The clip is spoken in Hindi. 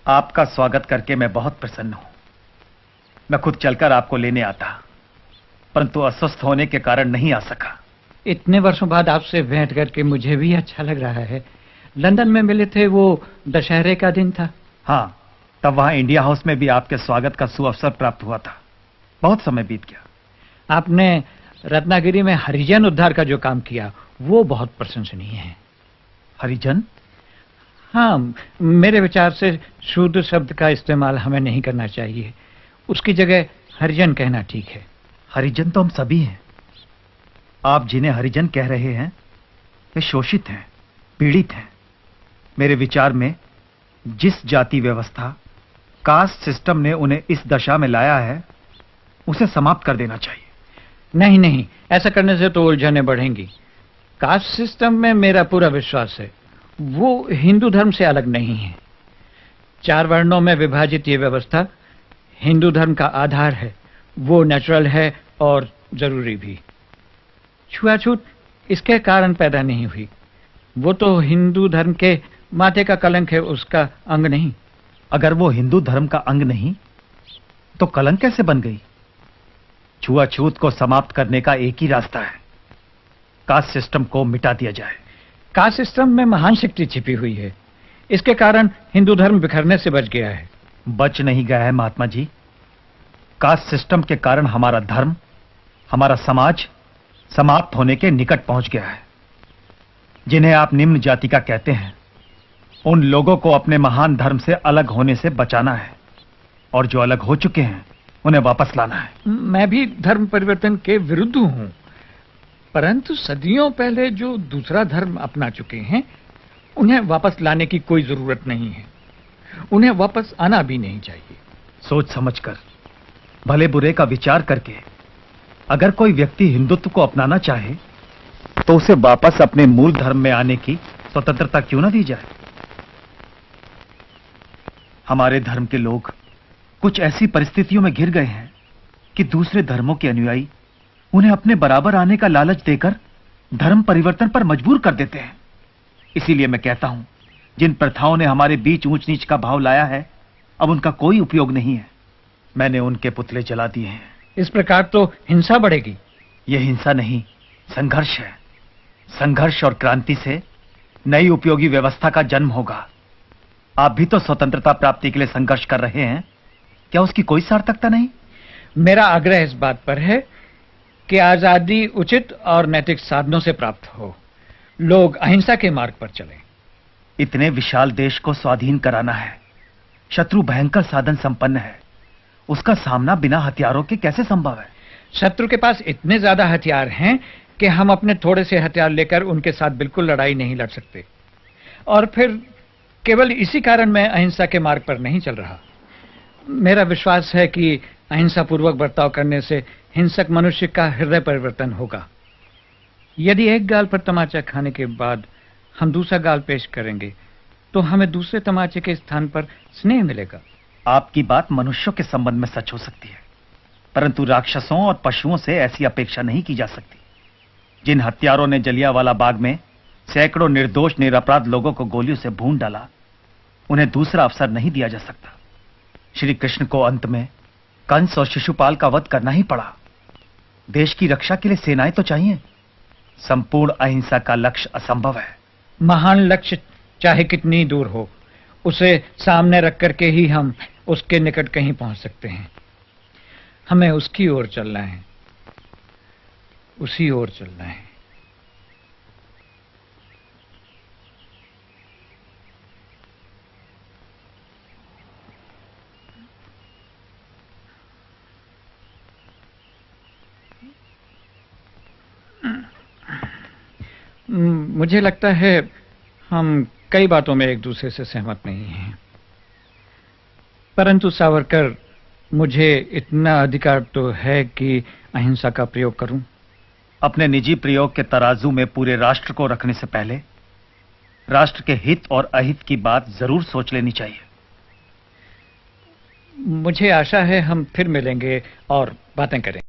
आपका स्वागत करके मैं बहुत प्रसन्न हूं। मैं खुद चलकर आपको लेने आता, परंतु अस्वस्थ होने के कारण नहीं आ सका। इतने वर्षों बाद आपसे भेंट करके मुझे भी अच्छा लग रहा है। लंदन में मिले थे, वो दशहरे का दिन था। हाँ, तब वहां इंडिया हाउस में भी आपके स्वागत का सुअवसर प्राप्त हुआ था। बहुत समय बीत गया। आपने रत्नागिरी में हरिजन उद्धार का जो काम किया वो बहुत प्रशंसनीय है। हरिजन? हाँ, मेरे विचार से शूद्र शब्द का इस्तेमाल हमें नहीं करना चाहिए। उसकी जगह हरिजन कहना ठीक है। हरिजन तो हम सभी हैं। आप जिन्हें हरिजन कह रहे हैं वे शोषित हैं, पीड़ित हैं। मेरे विचार में जिस जाति व्यवस्था, कास्ट सिस्टम ने उन्हें इस दशा में लाया है उसे समाप्त कर देना चाहिए। नहीं नहीं, ऐसा करने से तो उलझनें बढ़ेंगी। कास्ट सिस्टम में मेरा पूरा विश्वास है। वो हिंदू धर्म से अलग नहीं है। 4 वर्णों में विभाजित ये व्यवस्था हिंदू धर्म का आधार है। वो नेचुरल है और जरूरी भी। छुआछूत इसके कारण पैदा नहीं हुई। वो तो हिंदू धर्म के माथे का कलंक है, उसका अंग नहीं। अगर वो हिंदू धर्म का अंग नहीं तो कलंक कैसे बन गई? छुआछूत को समाप्त करने का एक ही रास्ता है, कास्ट सिस्टम को मिटा दिया जाए। कास्ट सिस्टम में महान शक्ति छिपी हुई है। इसके कारण हिंदू धर्म बिखरने से बच गया है। बच नहीं गया है महात्मा जी। कास्ट सिस्टम के कारण हमारा धर्म, हमारा समाज समाप्त होने के निकट पहुंच गया है। जिन्हें आप निम्न जाति का कहते हैं, उन लोगों को अपने महान धर्म से अलग होने से बचाना है, और जो अलग हो चुके हैं उन्हें वापस लाना है। मैं भी धर्म परिवर्तन के विरुद्ध हूं, परंतु सदियों पहले जो दूसरा धर्म अपना चुके हैं उन्हें वापस लाने की कोई जरूरत नहीं है। उन्हें वापस आना भी नहीं चाहिए। सोच समझकर, भले बुरे का विचार करके अगर कोई व्यक्ति हिंदुत्व को अपनाना चाहे तो उसे वापस अपने मूल धर्म में आने की स्वतंत्रता क्यों ना दी जाए? हमारे धर्म के लोग कुछ ऐसी परिस्थितियों में घिर गए हैं कि दूसरे धर्मों के अनुयायी उन्हें अपने बराबर आने का लालच देकर धर्म परिवर्तन पर मजबूर कर देते हैं। इसीलिए मैं कहता हूं, जिन प्रथाओं ने हमारे बीच ऊंच नीच का भाव लाया है, अब उनका कोई उपयोग नहीं है। मैंने उनके पुतले जला दिए हैं। इस प्रकार तो हिंसा बढ़ेगी। यह हिंसा नहीं, संघर्ष है। संघर्ष और क्रांति से नई उपयोगी व्यवस्था का जन्म होगा। आप भी तो स्वतंत्रता प्राप्ति के लिए संघर्ष कर रहे हैं, क्या उसकी कोई सार्थकता नहीं? मेरा आग्रह इस बात पर है कि आजादी उचित और नैतिक साधनों से प्राप्त हो। लोग अहिंसा के मार्ग पर चलें। इतने विशाल देश को स्वाधीन कराना है। शत्रु भयंकर साधन संपन्न है। उसका सामना बिना हथियारों के कैसे संभव है? शत्रु के पास इतने ज्यादा हथियार हैं कि हम अपने थोड़े से हथियार लेकर उनके साथ बिल्कुल लड़ाई नहीं लड़ सकते। और फिर केवल इसी कारण मैं अहिंसा के मार्ग पर नहीं चल रहा। मेरा विश्वास है कि अहिंसा पूर्वक बर्ताव करने से हिंसक मनुष्य का हृदय परिवर्तन होगा। यदि एक गाल पर तमाचा खाने के बाद हम दूसरा गाल पेश करेंगे तो हमें दूसरे तमाचे के स्थान पर स्नेह मिलेगा। आपकी बात मनुष्यों के संबंध में सच हो सकती है, परंतु राक्षसों और पशुओं से ऐसी अपेक्षा नहीं की जा सकती। जिन हत्यारों ने जलियांवाला बाग में सैकड़ों निर्दोष निरपराध लोगों को गोलियों से भून डाला, उन्हें दूसरा अवसर नहीं दिया जा सकता। श्री कृष्ण को अंत में कंस और शिशुपाल का वध करना ही पड़ा। देश की रक्षा के लिए सेनाएं तो चाहिए। संपूर्ण अहिंसा का लक्ष्य असंभव है। महान लक्ष्य चाहे कितनी दूर हो, उसे सामने रख करके ही हम उसके निकट कहीं पहुंच सकते हैं। हमें उसकी ओर चलना है, उसी ओर चलना है। मुझे लगता है हम कई बातों में एक दूसरे से सहमत नहीं हैं, परंतु सावरकर, मुझे इतना अधिकार तो है कि अहिंसा का प्रयोग करूं। अपने निजी प्रयोग के तराजू में पूरे राष्ट्र को रखने से पहले राष्ट्र के हित और अहित की बात जरूर सोच लेनी चाहिए। मुझे आशा है हम फिर मिलेंगे और बातें करें।